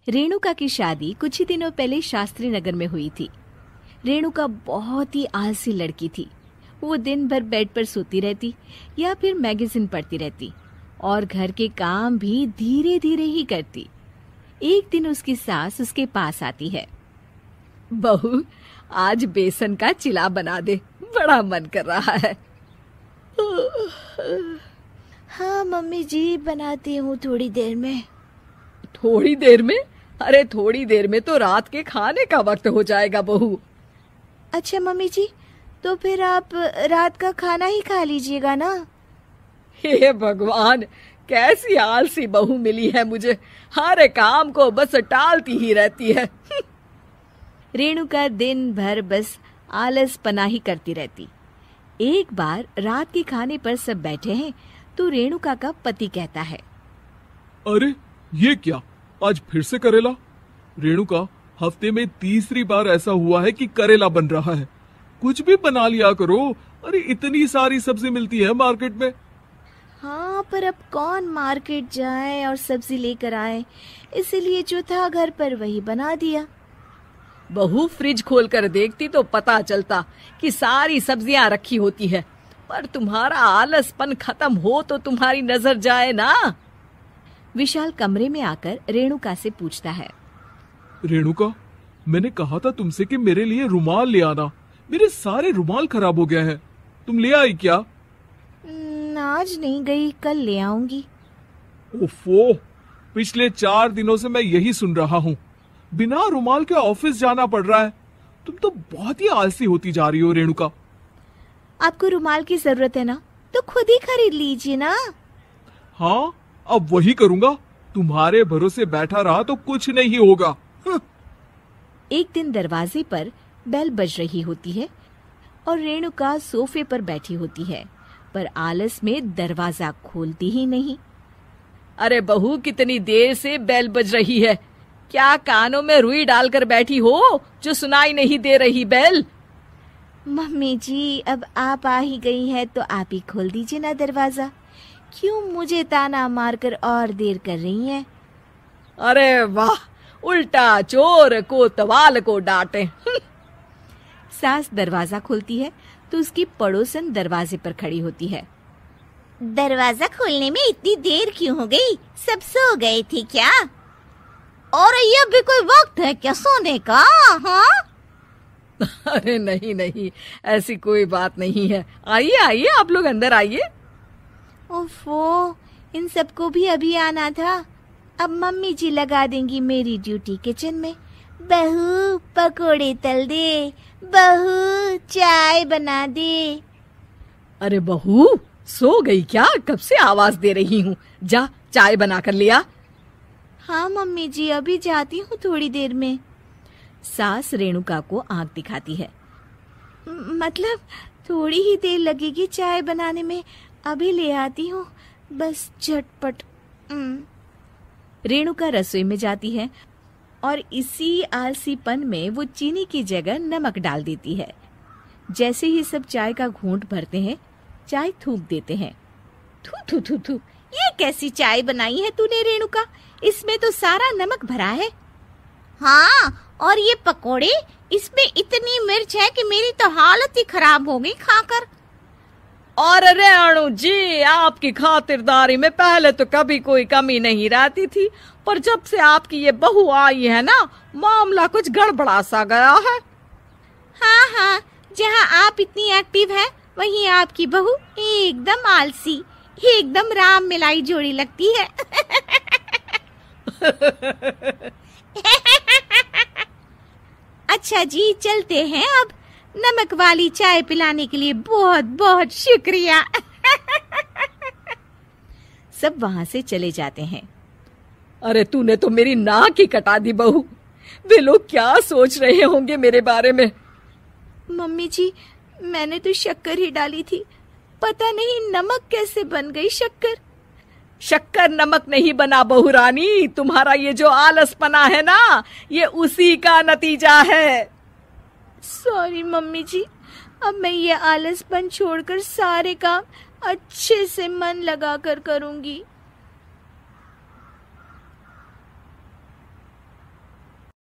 रेणुका की शादी कुछ ही दिनों पहले शास्त्री नगर में हुई थी। रेणुका बहुत ही आलसी लड़की थी। वो दिन भर बेड पर सोती रहती या फिर मैगजीन पढ़ती रहती और घर के काम भी धीरे धीरे ही करती। एक दिन उसकी सास उसके पास आती है। बहू, आज बेसन का चिला बना दे, बड़ा मन कर रहा है। हाँ मम्मी जी, बनाती हूँ थोड़ी देर में। थोड़ी देर में? अरे थोड़ी देर में तो रात के खाने का वक्त हो जाएगा बहू। अच्छा मम्मी जी, तो फिर आप रात का खाना ही खा लीजिएगा ना। हे भगवान, कैसी आलसी बहू मिली है मुझे, हर काम को बस टालती ही रहती है। रेणुका दिन भर बस आलसपना ही करती रहती। एक बार रात के खाने पर सब बैठे हैं तो रेणुका का पति कहता है, अरे ये क्या, आज फिर से करेला? रेणुका, हफ्ते में तीसरी बार ऐसा हुआ है कि करेला बन रहा है। कुछ भी बना लिया करो। अरे इतनी सारी सब्जी मिलती है मार्केट में। हाँ, पर अब कौन मार्केट जाए और सब्जी लेकर आए, इसीलिए जो था घर पर वही बना दिया। बहू, फ्रिज खोलकर देखती तो पता चलता कि सारी सब्जियां रखी होती है, पर तुम्हारा आलसपन खत्म हो तो तुम्हारी नजर जाए ना। विशाल कमरे में आकर रेणुका से पूछता है, रेणुका, मैंने कहा था तुमसे कि मेरे लिए रुमाल ले आना। मेरे सारे रुमाल खराब हो गए हैं। तुम ले आई क्या? आज नहीं गई, कल ले आऊंगी। ओफो, पिछले 4 दिनों से मैं यही सुन रहा हूँ। बिना रुमाल के ऑफिस जाना पड़ रहा है। तुम तो बहुत ही आलसी होती जा रही हो रेणुका। आपको रुमाल की जरूरत है ना, तो खुद ही खरीद लीजिए ना। हाँ, अब वही करूंगा। तुम्हारे भरोसे बैठा रहा तो कुछ नहीं होगा। एक दिन दरवाजे पर बेल बज रही होती है और रेणुका सोफे पर बैठी होती है, पर आलस में दरवाजा खोलती ही नहीं। अरे बहू, कितनी देर से बेल बज रही है? क्या कानों में रुई डालकर बैठी हो जो सुनाई नहीं दे रही बेल? मम्मी जी, अब आप आ ही गई है तो आप ही खोल दीजिए ना दरवाजा। क्यों मुझे ताना मारकर और देर कर रही हैं? अरे वाह, उल्टा चोर कोतवाल को डांटे। सास दरवाजा खोलती है तो उसकी पड़ोसन दरवाजे पर खड़ी होती है। दरवाजा खोलने में इतनी देर क्यों हो गई? सब सो गए थे क्या? और ये भी कोई वक्त है क्या सोने का? हाँ? अरे नहीं नहीं, ऐसी कोई बात नहीं है। आइए आइए, आप लोग अंदर आइए। ओफो, इन सबको भी अभी आना था। अब मम्मी जी लगा देंगी मेरी ड्यूटी किचन में। बहू, पकोड़े तल दे, बहू चाय बना दे। अरे बहू, सो गई क्या? कब से आवाज दे रही हूँ, जा चाय बना कर लिया। हाँ मम्मी जी, अभी जाती हूँ थोड़ी देर में। सास रेणुका को आंख दिखाती है। मतलब थोड़ी ही देर लगेगी चाय बनाने में, अभी ले आती हूँ, बस झटपट। रेणुका रसोई में जाती है और इसी आलसीपन में वो चीनी की जगह नमक डाल देती है। जैसे ही सब चाय का घूंट भरते हैं, चाय थूक देते हैं। थू थू थू थू, ये कैसी चाय बनाई है तूने रेणुका? इसमें तो सारा नमक भरा है। हाँ, और ये पकोड़े, इसमें इतनी मिर्च है कि मेरी तो हालत ही खराब हो गई खाकर। और रेणु जी, आपकी खातिरदारी में पहले तो कभी कोई कमी नहीं रहती थी, पर जब से आपकी ये बहू आई है ना, मामला कुछ गड़बड़ा सा गया है। हाँ हाँ, जहाँ आप इतनी एक्टिव है, वहीं आपकी बहू एकदम आलसी, एकदम राम मिलाई जोड़ी लगती है। अच्छा जी, चलते हैं अब। नमक वाली चाय पिलाने के लिए बहुत बहुत शुक्रिया। सब वहां से चले जाते हैं। अरे तूने तो मेरी नाक ही कटा दी बहू। वे लोग क्या सोच रहे होंगे मेरे बारे में? मम्मी जी, मैंने तो शक्कर ही डाली थी, पता नहीं नमक कैसे बन गई शक्कर। शक्कर नमक नहीं बना बहू रानी, तुम्हारा ये जो आलसपना है ना, ये उसी का नतीजा है। सॉरी मम्मी जी, अब मैं ये आलसपन छोड़कर सारे काम अच्छे से मन लगाकर करूंगी।